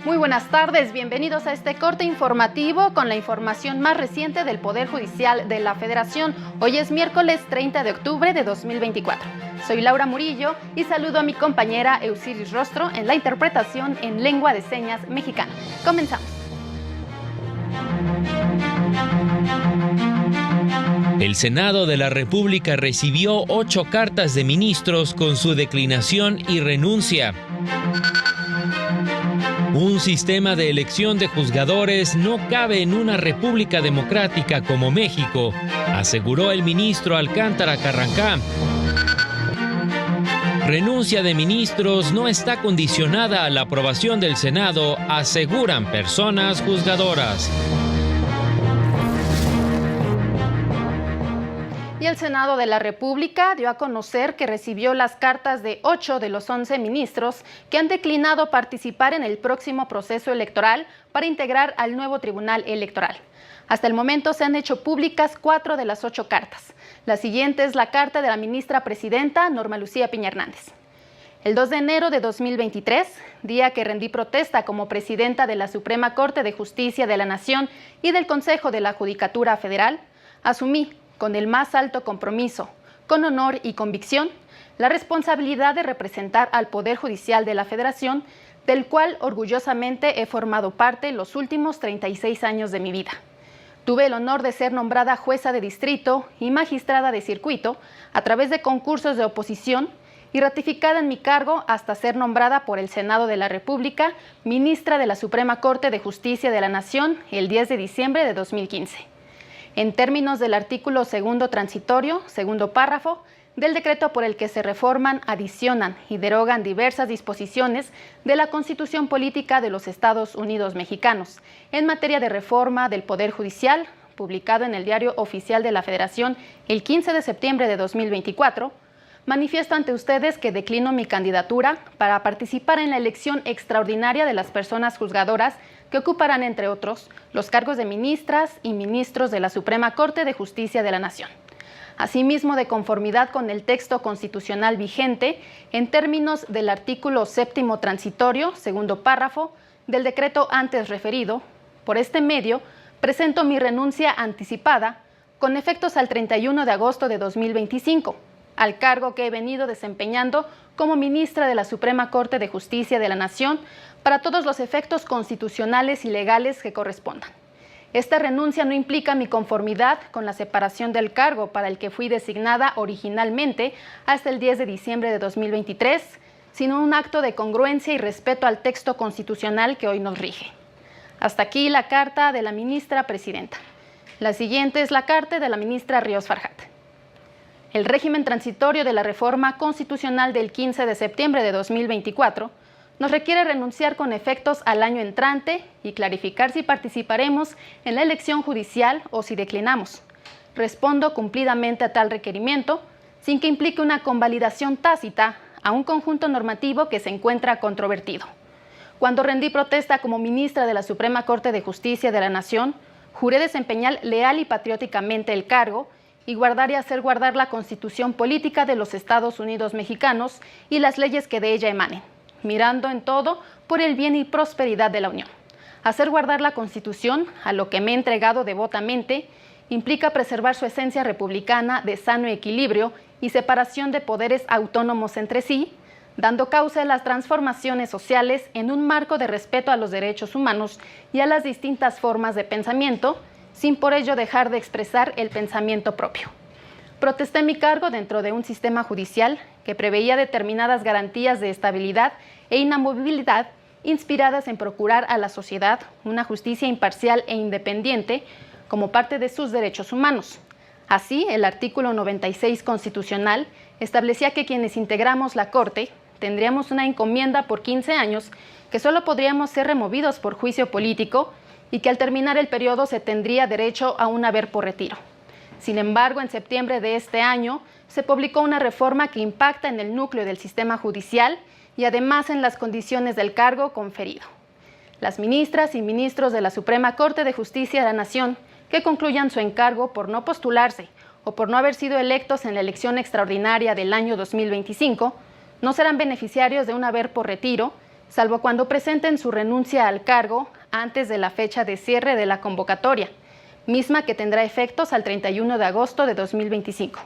Muy buenas tardes, bienvenidos a este corte informativo con la información más reciente del Poder Judicial de la Federación. Hoy es miércoles 30 de octubre de 2024. Soy Laura Murillo y saludo a mi compañera Eusiris Rostro en la interpretación en lengua de señas mexicana. Comenzamos. El Senado de la República recibió 8 cartas de ministros con su declinación y renuncia. Un sistema de elección de juzgadores no cabe en una república democrática como México, aseguró el ministro Alcántara Carrancá. Renuncia de ministros no está condicionada a la aprobación del Senado, aseguran personas juzgadoras. Y el Senado de la República dio a conocer que recibió las cartas de 8 de los 11 ministros que han declinado participar en el próximo proceso electoral para integrar al nuevo Tribunal Electoral. Hasta el momento se han hecho públicas 4 de las 8 cartas. La siguiente es la carta de la ministra presidenta Norma Lucía Piña Hernández. El 2 de enero de 2023, día que rendí protesta como presidenta de la Suprema Corte de Justicia de la Nación y del Consejo de la Judicatura Federal, asumí con el más alto compromiso, con honor y convicción, la responsabilidad de representar al Poder Judicial de la Federación, del cual orgullosamente he formado parte los últimos 36 años de mi vida. Tuve el honor de ser nombrada jueza de distrito y magistrada de circuito a través de concursos de oposición y ratificada en mi cargo hasta ser nombrada por el Senado de la República ministra de la Suprema Corte de Justicia de la Nación el 10 de diciembre de 2015. En términos del artículo segundo transitorio, segundo párrafo, del decreto por el que se reforman, adicionan y derogan diversas disposiciones de la Constitución Política de los Estados Unidos Mexicanos en materia de reforma del Poder Judicial, publicado en el Diario Oficial de la Federación el 15 de septiembre de 2024, manifiesto ante ustedes que declino mi candidatura para participar en la elección extraordinaria de las personas juzgadoras que ocuparán, entre otros, los cargos de ministras y ministros de la Suprema Corte de Justicia de la Nación. Asimismo, de conformidad con el texto constitucional vigente, en términos del artículo séptimo transitorio, segundo párrafo, del decreto antes referido, por este medio, presento mi renuncia anticipada con efectos al 31 de agosto de 2025, al cargo que he venido desempeñando como ministra de la Suprema Corte de Justicia de la Nación para todos los efectos constitucionales y legales que correspondan. Esta renuncia no implica mi conformidad con la separación del cargo para el que fui designada originalmente hasta el 10 de diciembre de 2023, sino un acto de congruencia y respeto al texto constitucional que hoy nos rige. Hasta aquí la carta de la ministra presidenta. La siguiente es la carta de la ministra Ríos Farjat. El régimen transitorio de la reforma constitucional del 15 de septiembre de 2024 nos requiere renunciar con efectos al año entrante y clarificar si participaremos en la elección judicial o si declinamos. Respondo cumplidamente a tal requerimiento, sin que implique una convalidación tácita a un conjunto normativo que se encuentra controvertido. Cuando rendí protesta como ministra de la Suprema Corte de Justicia de la Nación, juré desempeñar leal y patrióticamente el cargo y guardar y hacer guardar la Constitución Política de los Estados Unidos Mexicanos y las leyes que de ella emanen, mirando en todo por el bien y prosperidad de la Unión. Hacer guardar la Constitución, a lo que me he entregado devotamente, implica preservar su esencia republicana de sano equilibrio y separación de poderes autónomos entre sí, dando causa a las transformaciones sociales en un marco de respeto a los derechos humanos y a las distintas formas de pensamiento, sin por ello dejar de expresar el pensamiento propio. Protesté mi cargo dentro de un sistema judicial que preveía determinadas garantías de estabilidad e inamovilidad inspiradas en procurar a la sociedad una justicia imparcial e independiente como parte de sus derechos humanos. Así, el artículo 96 constitucional establecía que quienes integramos la Corte tendríamos una encomienda por 15 años que solo podríamos ser removidos por juicio político y que al terminar el periodo se tendría derecho a un haber por retiro. Sin embargo, en septiembre de este año se publicó una reforma que impacta en el núcleo del sistema judicial y además en las condiciones del cargo conferido. Las ministras y ministros de la Suprema Corte de Justicia de la Nación que concluyan su encargo por no postularse o por no haber sido electos en la elección extraordinaria del año 2025 no serán beneficiarios de un haber por retiro, salvo cuando presenten su renuncia al cargo antes de la fecha de cierre de la convocatoria, misma que tendrá efectos al 31 de agosto de 2025,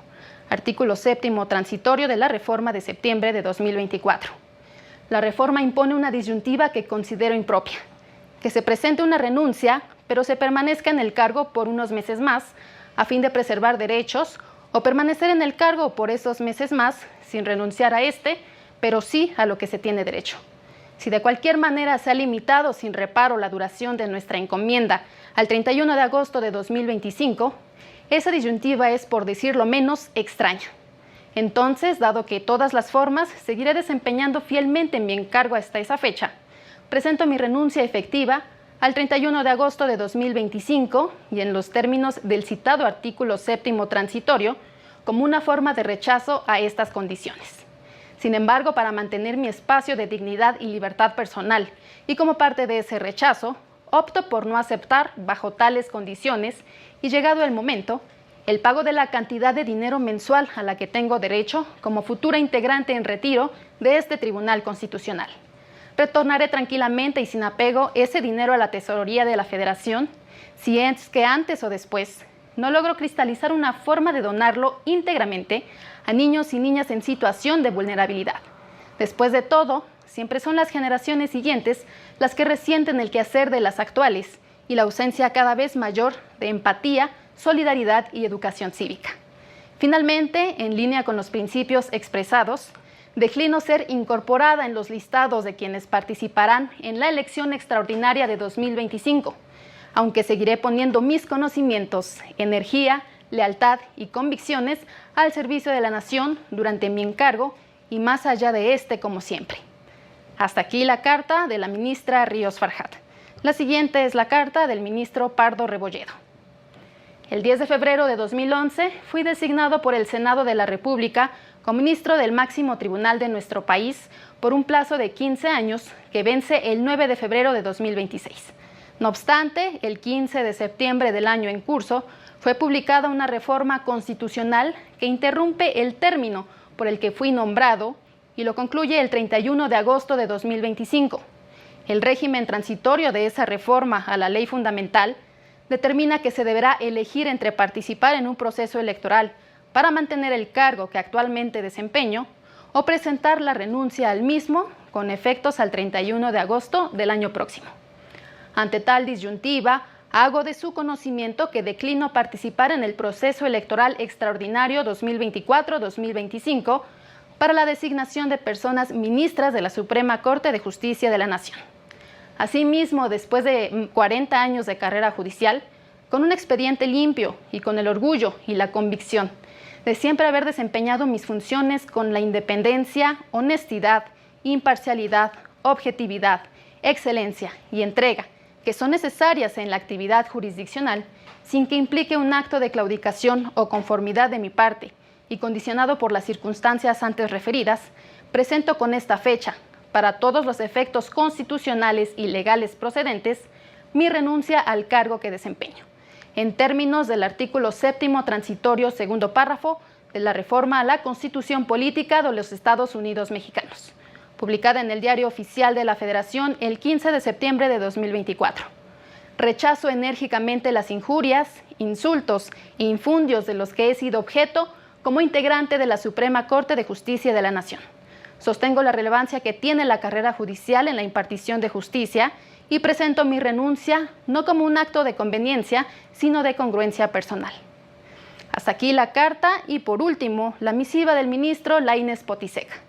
artículo 7º transitorio de la reforma de septiembre de 2024. La reforma impone una disyuntiva que considero impropia: que se presente una renuncia, pero se permanezca en el cargo por unos meses más, a fin de preservar derechos, o permanecer en el cargo por esos meses más, sin renunciar a pero sí a lo que se tiene derecho. Si de cualquier manera se ha limitado sin reparo la duración de nuestra encomienda al 31 de agosto de 2025, esa disyuntiva es, por decirlo menos, extraña. Entonces, dado que de todas las formas seguiré desempeñando fielmente mi encargo hasta esa fecha, presento mi renuncia efectiva al 31 de agosto de 2025 y en los términos del citado artículo 7º transitorio, como una forma de rechazo a estas condiciones. Sin embargo, para mantener mi espacio de dignidad y libertad personal, y como parte de ese rechazo, opto por no aceptar bajo tales condiciones y, llegado el momento, el pago de la cantidad de dinero mensual a la que tengo derecho como futura integrante en retiro de este Tribunal Constitucional. Retornaré tranquilamente y sin apego ese dinero a la tesorería de la Federación, si es que antes o después no logro cristalizar una forma de donarlo íntegramente a niños y niñas en situación de vulnerabilidad. Después de todo, siempre son las generaciones siguientes las que resienten el quehacer de las actuales y la ausencia cada vez mayor de empatía, solidaridad y educación cívica. Finalmente, en línea con los principios expresados, declino ser incorporada en los listados de quienes participarán en la elección extraordinaria de 2025, aunque seguiré poniendo mis conocimientos, energía, lealtad y convicciones al servicio de la nación durante mi encargo y más allá de como siempre. Hasta aquí la carta de la ministra Ríos Farjat. La siguiente es la carta del ministro Pardo Rebolledo. El 10 de febrero de 2011 fui designado por el Senado de la República como ministro del máximo tribunal de nuestro país por un plazo de 15 años que vence el 9 de febrero de 2026. No obstante, el 15 de septiembre del año en curso fue publicada una reforma constitucional que interrumpe el término por el que fui nombrado y lo concluye el 31 de agosto de 2025. El régimen transitorio de esa reforma a la ley fundamental determina que se deberá elegir entre participar en un proceso electoral para mantener el cargo que actualmente desempeño o presentar la renuncia al mismo con efectos al 31 de agosto del año próximo. Ante tal disyuntiva, hago de su conocimiento que declino participar en el proceso electoral extraordinario 2024-2025 para la designación de personas ministras de la Suprema Corte de Justicia de la Nación. Asimismo, después de 40 años de carrera judicial, con un expediente limpio y con el orgullo y la convicción de siempre haber desempeñado mis funciones con la independencia, honestidad, imparcialidad, objetividad, excelencia y entrega que son necesarias en la actividad jurisdiccional, sin que implique un acto de claudicación o conformidad de mi parte, y condicionado por las circunstancias antes referidas, presento con esta fecha, para todos los efectos constitucionales y legales procedentes, mi renuncia al cargo que desempeño, en términos del artículo 7º transitorio segundo párrafo de la reforma a la Constitución Política de los Estados Unidos Mexicanos, publicada en el Diario Oficial de la Federación el 15 de septiembre de 2024. Rechazo enérgicamente las injurias, insultos e infundios de los que he sido objeto como integrante de la Suprema Corte de Justicia de la Nación. Sostengo la relevancia que tiene la carrera judicial en la impartición de justicia y presento mi renuncia no como un acto de conveniencia, sino de congruencia personal. Hasta aquí la carta y, por último, la misiva del ministro Lainez Potisek.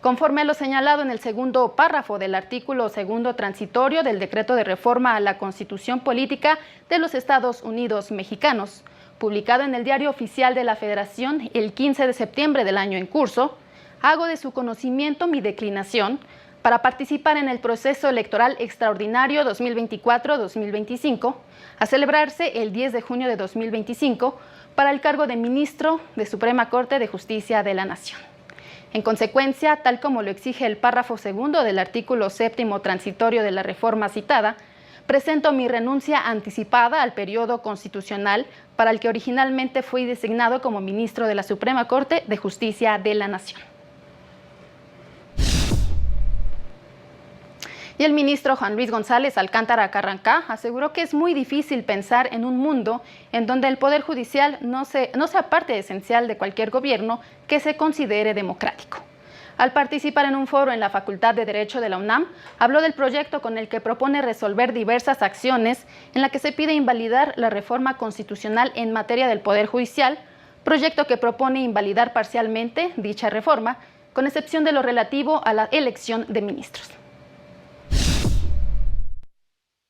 Conforme a lo señalado en el segundo párrafo del artículo segundo transitorio del Decreto de Reforma a la Constitución Política de los Estados Unidos Mexicanos, publicado en el Diario Oficial de la Federación el 15 de septiembre del año en curso, hago de su conocimiento mi declinación para participar en el proceso electoral extraordinario 2024-2025, a celebrarse el 10 de junio de 2025, para el cargo de ministro de Suprema Corte de Justicia de la Nación. En consecuencia, tal como lo exige el párrafo segundo del artículo 7º transitorio de la reforma citada, presento mi renuncia anticipada al periodo constitucional para el que originalmente fui designado como ministro de la Suprema Corte de Justicia de la Nación. Y el ministro Juan Luis González Alcántara Carrancá aseguró que es muy difícil pensar en un mundo en donde el Poder Judicial no sea parte esencial de cualquier gobierno que se considere democrático. Al participar en un foro en la Facultad de Derecho de la UNAM, habló del proyecto con el que propone resolver diversas acciones en la que se pide invalidar la reforma constitucional en materia del Poder Judicial, proyecto que propone invalidar parcialmente dicha reforma, con excepción de lo relativo a la elección de ministros.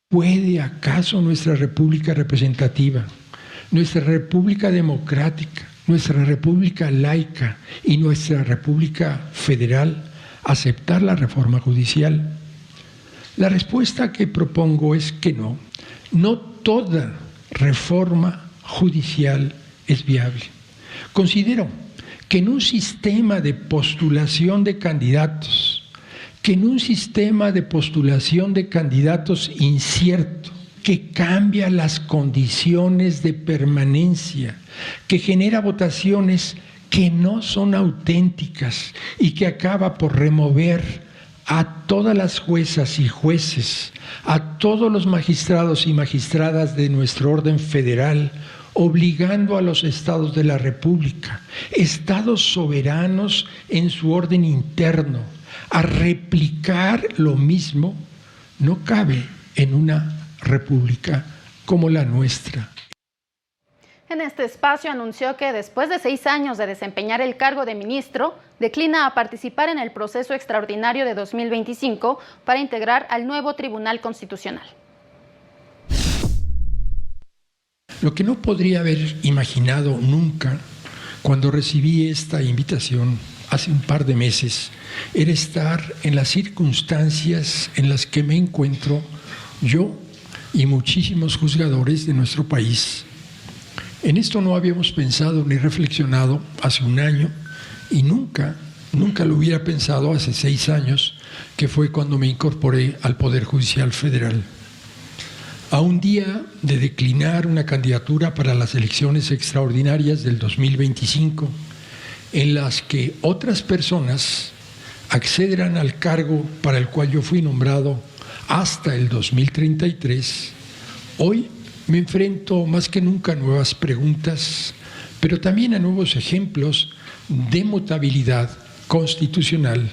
¿Puede acaso nuestra república representativa, nuestra república democrática, nuestra república laica y nuestra república federal aceptar la reforma judicial? La respuesta que propongo es que no. No toda reforma judicial es viable. Considero que en un sistema de postulación de candidatos, incierto, que cambia las condiciones de permanencia, que genera votaciones que no son auténticas y que acaba por remover a todas las juezas y jueces, a todos los magistrados y magistradas de nuestro orden federal, obligando a los estados de la República, estados soberanos en su orden interno, a replicar lo mismo, no cabe en una república como la nuestra. En este espacio anunció que después de 6 años de desempeñar el cargo de ministro, declina a participar en el proceso extraordinario de 2025 para integrar al nuevo Tribunal Constitucional. Lo que no podría haber imaginado nunca cuando recibí esta invitación hace un par de meses era estar en las circunstancias en las que me encuentro yo y muchísimos juzgadores de nuestro país. En esto no habíamos pensado ni reflexionado hace un año y nunca lo hubiera pensado hace 6 años, que fue cuando me incorporé al Poder Judicial Federal. A un día de declinar una candidatura para las elecciones extraordinarias del 2025, en las que otras personas accederán al cargo para el cual yo fui nombrado hasta el 2033, hoy me enfrento más que nunca a nuevas preguntas, pero también a nuevos ejemplos de mutabilidad constitucional.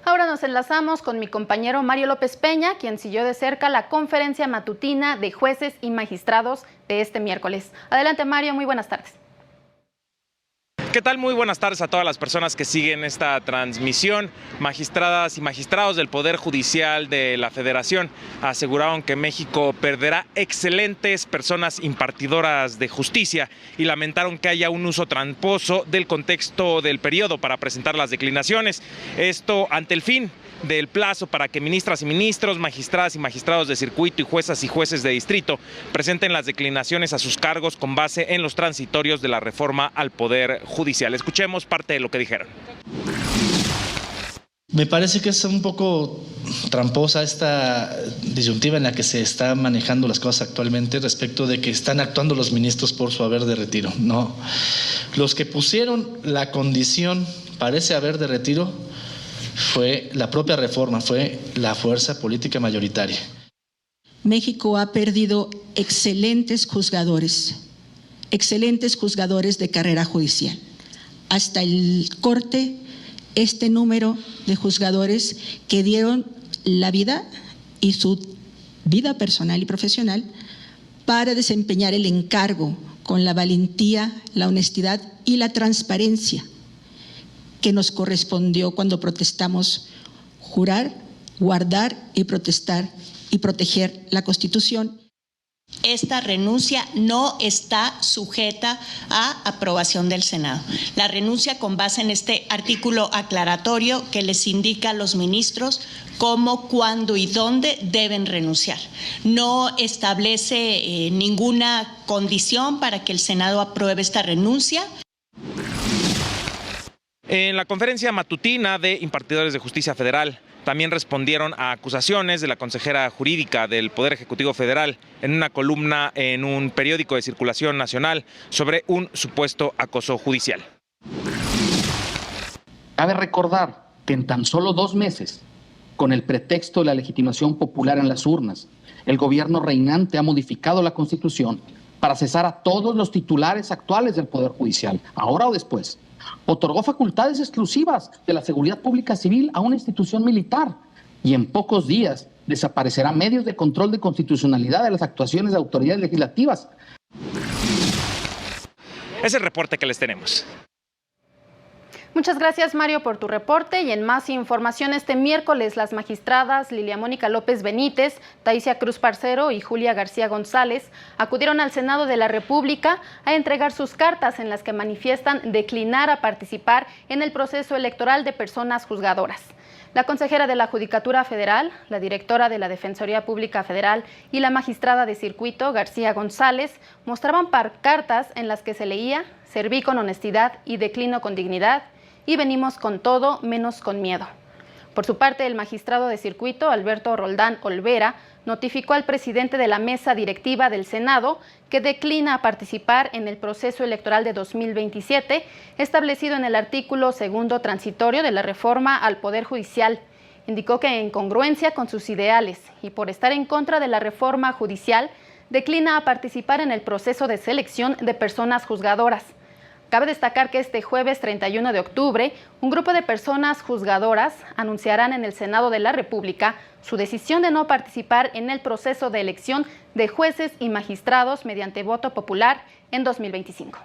Ahora nos enlazamos con mi compañero Mario López Peña, quien siguió de cerca la conferencia matutina de jueces y magistrados de este miércoles. Adelante, Mario, muy buenas tardes. ¿Qué tal? Muy buenas tardes a todas las personas que siguen esta transmisión. Magistradas y magistrados del Poder Judicial de la Federación aseguraron que México perderá excelentes personas impartidoras de justicia y lamentaron que haya un uso tramposo del contexto del periodo para presentar las declinaciones. Esto ante el fin del plazo para que ministras y ministros, magistradas y magistrados de circuito y juezas y jueces de distrito presenten las declinaciones a sus cargos con base en los transitorios de la reforma al Poder Judicial. Escuchemos parte de lo que dijeron. Me parece que es un poco tramposa esta disyuntiva en la que se están manejando las cosas actualmente respecto de que están actuando los ministros por su haber de retiro. No, los que pusieron la condición para ese haber de retiro fue la propia reforma, fue la fuerza política mayoritaria. México ha perdido excelentes juzgadores de carrera judicial. Hasta el corte, este número de juzgadores que dieron la vida y su vida personal y profesional para desempeñar el encargo con la valentía, la honestidad y la transparencia que nos correspondió cuando protestamos jurar, guardar y protestar y proteger la Constitución. Esta renuncia no está sujeta a aprobación del Senado. La renuncia con base en este artículo aclaratorio que les indica a los ministros cómo, cuándo y dónde deben renunciar. No establece ninguna condición para que el Senado apruebe esta renuncia. En la conferencia matutina de impartidores de justicia federal, también respondieron a acusaciones de la consejera jurídica del Poder Ejecutivo Federal en una columna en un periódico de circulación nacional sobre un supuesto acoso judicial. Cabe recordar que en tan solo 2 meses, con el pretexto de la legitimación popular en las urnas, el gobierno reinante ha modificado la Constitución para cesar a todos los titulares actuales del Poder Judicial, ahora o después. Otorgó facultades exclusivas de la seguridad pública civil a una institución militar y en pocos días desaparecerá medios de control de constitucionalidad de las actuaciones de autoridades legislativas. Es el reporte que les tenemos. Muchas gracias, Mario, por tu reporte. Y en más información, este miércoles las magistradas Lilia Mónica López Benítez, Taisia Cruz Parcero y Julia García González acudieron al Senado de la República a entregar sus cartas en las que manifiestan declinar a participar en el proceso electoral de personas juzgadoras. La consejera de la Judicatura Federal, la directora de la Defensoría Pública Federal y la magistrada de circuito, García González, mostraban cartas en las que se leía: serví con honestidad y declino con dignidad, y venimos con todo menos con miedo. Por su parte, el magistrado de circuito, Alberto Roldán Olvera, notificó al presidente de la mesa directiva del Senado que declina participar en el proceso electoral de 2027, establecido en el artículo 2º transitorio de la reforma al Poder Judicial. Indicó que en congruencia con sus ideales y por estar en contra de la reforma judicial, declina a participar en el proceso de selección de personas juzgadoras. Cabe destacar que este jueves 31 de octubre, un grupo de personas juzgadoras anunciarán en el Senado de la República su decisión de no participar en el proceso de elección de jueces y magistrados mediante voto popular en 2025.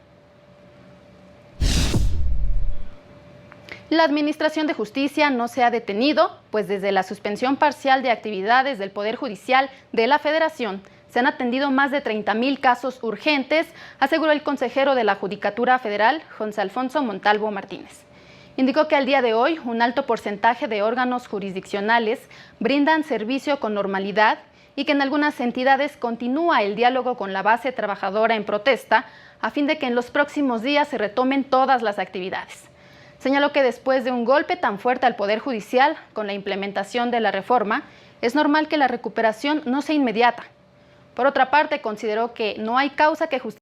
La Administración de Justicia no se ha detenido, pues desde la suspensión parcial de actividades del Poder Judicial de la Federación, se han atendido más de 30,000 casos urgentes, aseguró el consejero de la Judicatura Federal, José Alfonso Montalvo Martínez. Indicó que al día de hoy un alto porcentaje de órganos jurisdiccionales brindan servicio con normalidad y que en algunas entidades continúa el diálogo con la base trabajadora en protesta a fin de que en los próximos días se retomen todas las actividades. Señaló que después de un golpe tan fuerte al Poder Judicial con la implementación de la reforma, es normal que la recuperación no sea inmediata. Por otra parte, consideró que no hay causa que justifique